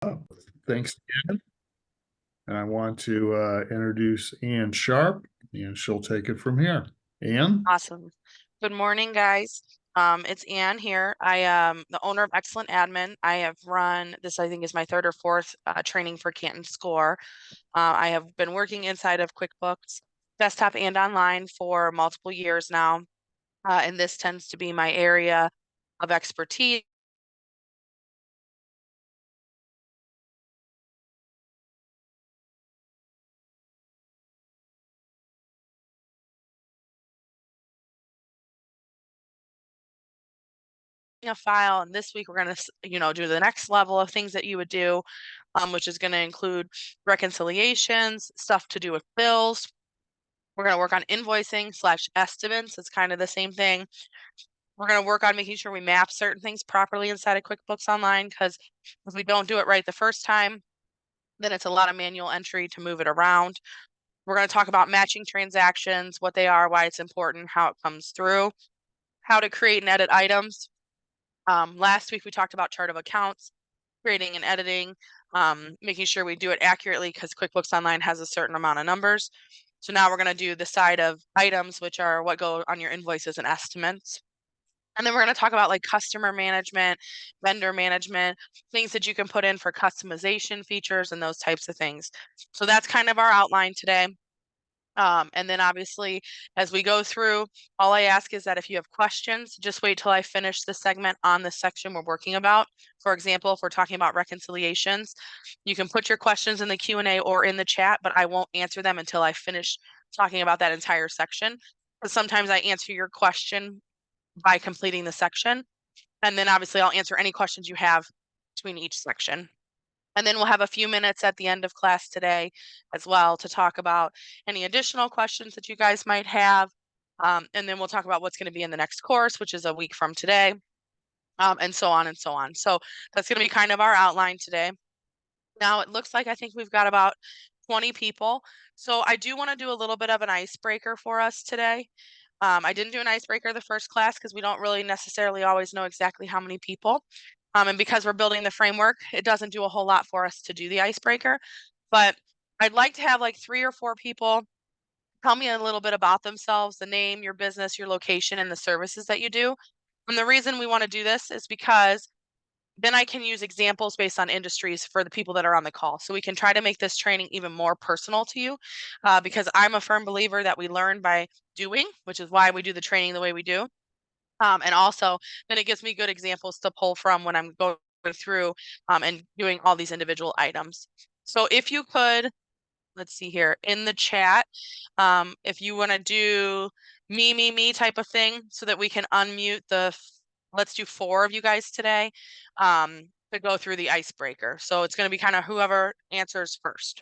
Thanks again. And I want to introduce Ann Sharp, and she'll take it from here. Ann? Awesome. Good morning, guys. It's Ann here. I am the owner of Excellent Admin. I have run this, I think, is my third or fourth training for Canton Score. I have been working inside of QuickBooks, desktop and online, for multiple years now. And this tends to be my area of expertise. A file, and this week we're going to do the next level of things that you would do, which is going to include reconciliations, stuff to do with bills. We're going to work on invoicing / estimates. It's kind of the same thing. We're going to work on making sure we map certain things properly inside of QuickBooks Online, because if we don't do it right the first time, then it's a lot of manual entry to move it around. We're going to talk about matching transactions, what they are, why it's important, how it comes through, how to create and edit items. Last week we talked about chart of accounts, creating and editing, making sure we do it accurately because QuickBooks Online has a certain amount of numbers. So now we're going to do the side of items, which are what go on your invoices and estimates. And then we're going to talk about like customer management, vendor management, things that you can put in for customization features and those types of things. So that's kind of our outline today. And then obviously, as we go through, all I ask is that if you have questions, just wait till I finish the segment on the section we're working about. For example, if we're talking about reconciliations, you can put your questions in the Q&A or in the chat, but I won't answer them until I finish talking about that entire section. Because sometimes I answer your question by completing the section. And then obviously I'll answer any questions you have between each section. And then we'll have a few minutes at the end of class today as well to talk about any additional questions that you guys might have. And then we'll talk about what's going to be in the next course, which is a week from today, and so on and so on. So that's going to be kind of our outline today. Now it looks like I think we've got about 20 people. So I do want to do a little bit of an icebreaker for us today. I didn't do an icebreaker the first class because we don't really necessarily always know exactly how many people. And because we're building the framework, it doesn't do a whole lot for us to do the icebreaker. But I'd like to have like 3 or 4 people tell me a little bit about themselves, the name, your business, your location, and the services that you do. And the reason we want to do this is because then I can use examples based on industries for the people that are on the call. So we can try to make this training even more personal to you, because I'm a firm believer that we learn by doing, which is why we do the training the way we do. And also, then it gives me good examples to pull from when I'm going through and doing all these individual items. So if you could, let's see here in the chat, if you want to do me type of thing so that we can unmute let's do 4 of you guys today to go through the icebreaker. So it's going to be kind of whoever answers first.